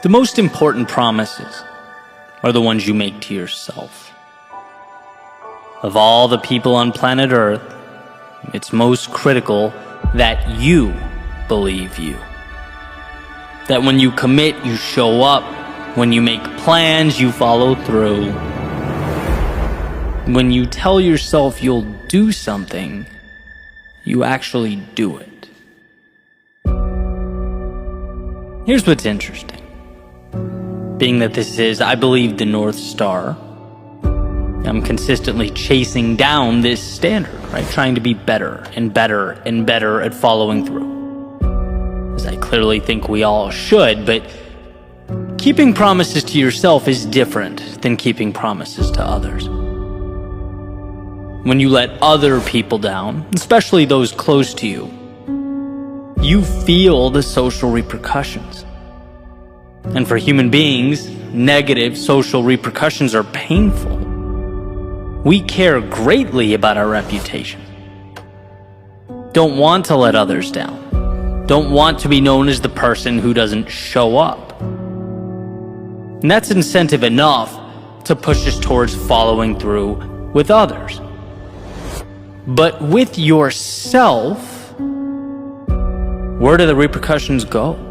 The most important promises are the ones you make to yourself. Of all the people on planet Earth, it's most critical that you believe you. That when you commit, you show up. When you make plans, you follow through. When you tell yourself you'll do something, you actually do it. Here's what's interesting. Being that this is, I believe, the North Star, I'm consistently chasing down this standard, right? Trying to be better and better and better at following through. As I clearly think we all should, but keeping promises to yourself is different than keeping promises to others. When you let other people down, especially those close to you, you feel the social repercussions. And for human beings, negative social repercussions are painful. We care greatly about our reputation. Don't want to let others down. Don't want to be known as the person who doesn't show up. And that's incentive enough to push us towards following through with others. But with yourself, where do the repercussions go?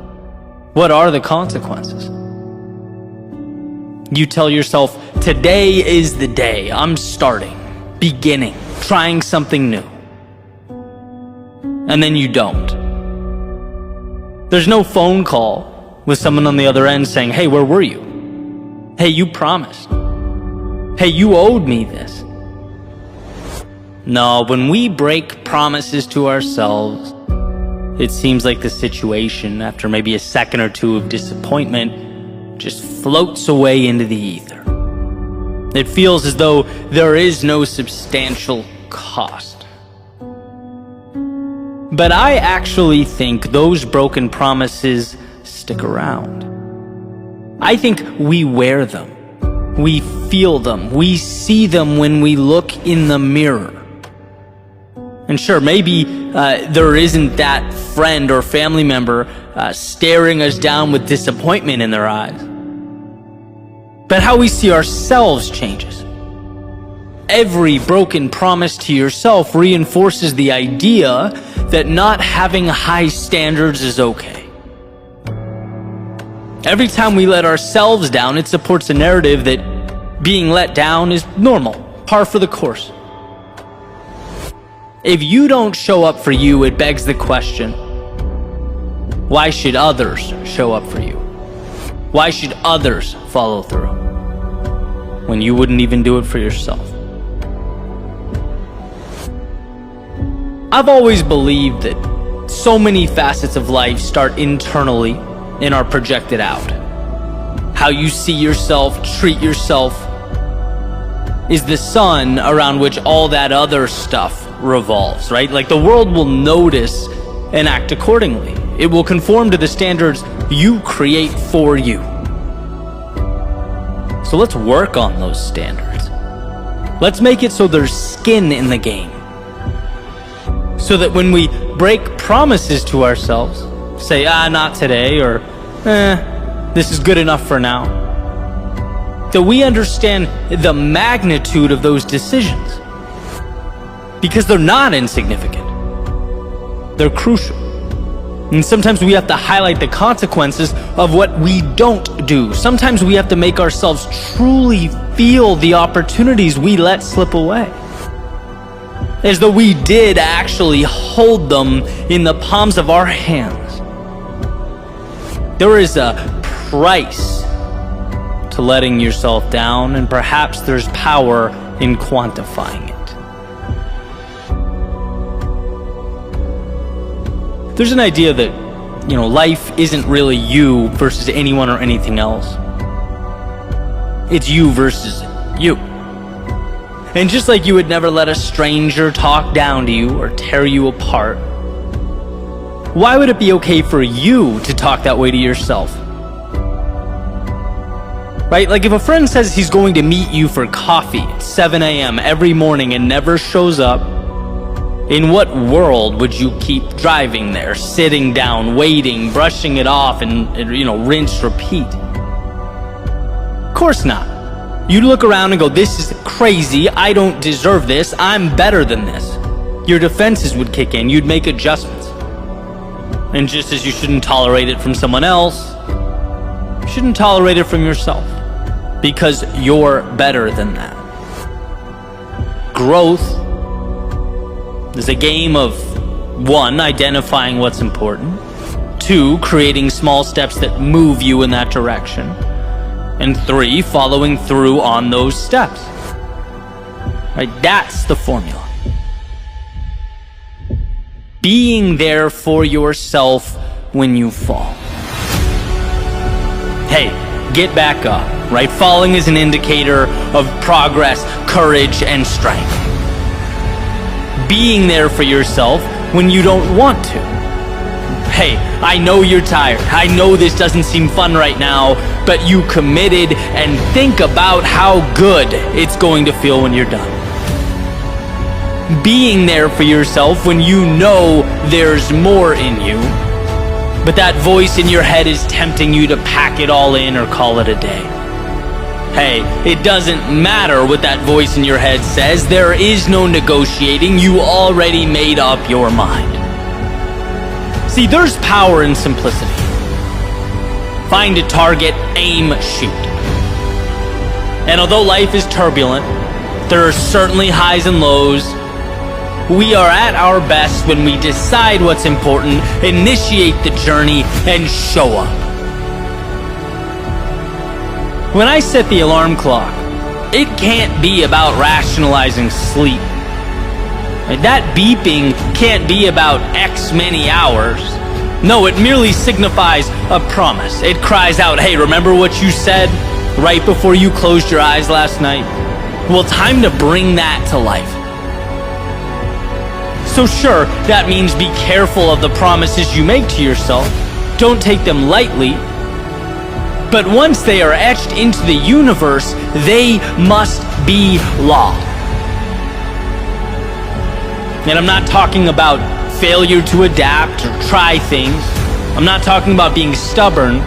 What are the consequences? You tell yourself, today is the day. I'm starting, beginning, trying something new. And then you don't. There's no phone call with someone on the other end saying, hey, where were you? Hey, you promised. Hey, you owed me this. No, when we break promises to ourselves, it seems like the situation, after maybe a second or two of disappointment, just floats away into the ether. It feels as though there is no substantial cost. But I actually think those broken promises stick around. I think we wear them. We feel them. We see them when we look in the mirror. And sure, maybe there isn't that friend or family member staring us down with disappointment in their eyes. But how we see ourselves changes. Every broken promise to yourself reinforces the idea that not having high standards is okay. Every time we let ourselves down, it supports a narrative that being let down is normal, par for the course. If you don't show up for you, it begs the question, why should others show up for you? Why should others follow through when you wouldn't even do it for yourself? I've always believed that so many facets of life start internally and are projected out. How you see yourself, treat yourself, is the sun around which all that other stuff revolves, right? Like the world will notice and act accordingly. It will conform to the standards you create for you. So let's work on those standards. Let's make it so there's skin in the game. So that when we break promises to ourselves, say, not today, or this is good enough for now, that we understand the magnitude of those decisions. Because they're not insignificant. They're crucial. And sometimes we have to highlight the consequences of what we don't do. Sometimes we have to make ourselves truly feel the opportunities we let slip away. As though we did actually hold them in the palms of our hands. There is a price to letting yourself down, and perhaps there's power in quantifying it. There's an idea that, life isn't really you versus anyone or anything else. It's you versus you. And just like you would never let a stranger talk down to you or tear you apart, why would it be okay for you to talk that way to yourself? Right? Like if a friend says he's going to meet you for coffee at 7 a.m. every morning and never shows up, In what world would you keep driving there, sitting down, waiting, brushing it off, and rinse, repeat? Of course not. You'd look around and go, this is crazy, I don't deserve this, I'm better than this. Your defenses would kick in, you'd make adjustments. And just as you shouldn't tolerate it from someone else, you shouldn't tolerate it from yourself, because you're better than that. Growth is a game of 1, identifying what's important, 2, creating small steps that move you in that direction, and 3, following through on those steps. Right? That's the formula. Being there for yourself when you fall. Hey, get back up, right? Falling is an indicator of progress, courage, and strength. Being there for yourself when you don't want to. Hey, I know you're tired. I know this doesn't seem fun right now, but you committed, and think about how good it's going to feel when you're done. Being there for yourself when you know there's more in you, but that voice in your head is tempting you to pack it all in or call it a day. Hey, it doesn't matter what that voice in your head says. There is no negotiating. You already made up your mind. See, there's power in simplicity. Find a target, aim, shoot. And although life is turbulent, there are certainly highs and lows. We are at our best when we decide what's important, initiate the journey, and show up. When I set the alarm clock, it can't be about rationalizing sleep. That beeping can't be about X many hours. No, it merely signifies a promise. It cries out, hey, remember what you said right before you closed your eyes last night? Well, time to bring that to life. So sure, that means be careful of the promises you make to yourself. Don't take them lightly. But once they are etched into the universe, they must be law. And I'm not talking about failure to adapt or try things. I'm not talking about being stubborn.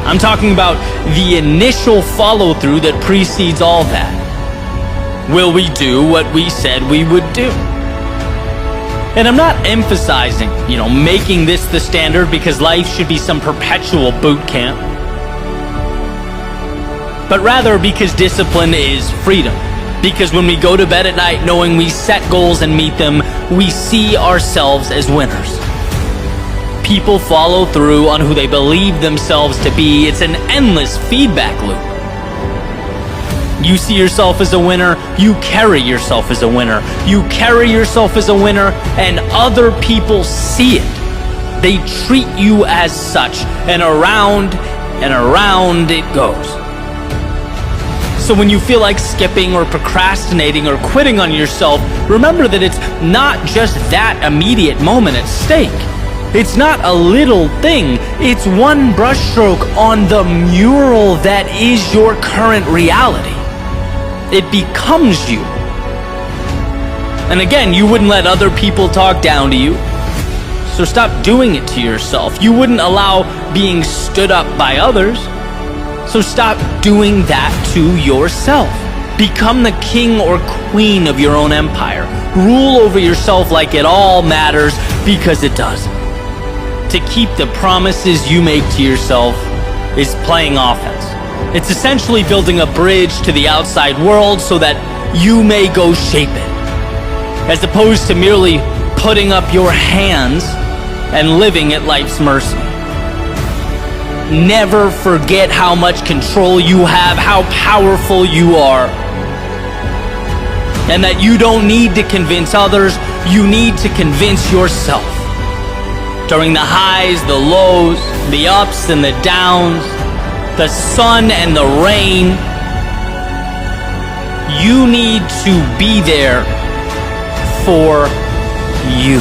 I'm talking about the initial follow-through that precedes all that. Will we do what we said we would do? And I'm not emphasizing, making this the standard because life should be some perpetual boot camp. But rather because discipline is freedom. Because when we go to bed at night knowing we set goals and meet them, we see ourselves as winners. People follow through on who they believe themselves to be. It's an endless feedback loop. You see yourself as a winner, you carry yourself as a winner. You carry yourself as a winner, and other people see it. They treat you as such, and around it goes. So when you feel like skipping or procrastinating or quitting on yourself, remember that it's not just that immediate moment at stake. It's not a little thing. It's one brushstroke on the mural that is your current reality. It becomes you. And again, you wouldn't let other people talk down to you. So stop doing it to yourself. You wouldn't allow being stood up by others. So stop doing that to yourself. Become the king or queen of your own empire. Rule over yourself like it all matters, because it does. To keep the promises you make to yourself is playing offense. It's essentially building a bridge to the outside world so that you may go shape it, as opposed to merely putting up your hands and living at life's mercy. Never forget how much control you have, how powerful you are, and that you don't need to convince others, you need to convince yourself. During the highs, the lows, the ups and the downs, the sun and the rain, you need to be there for you.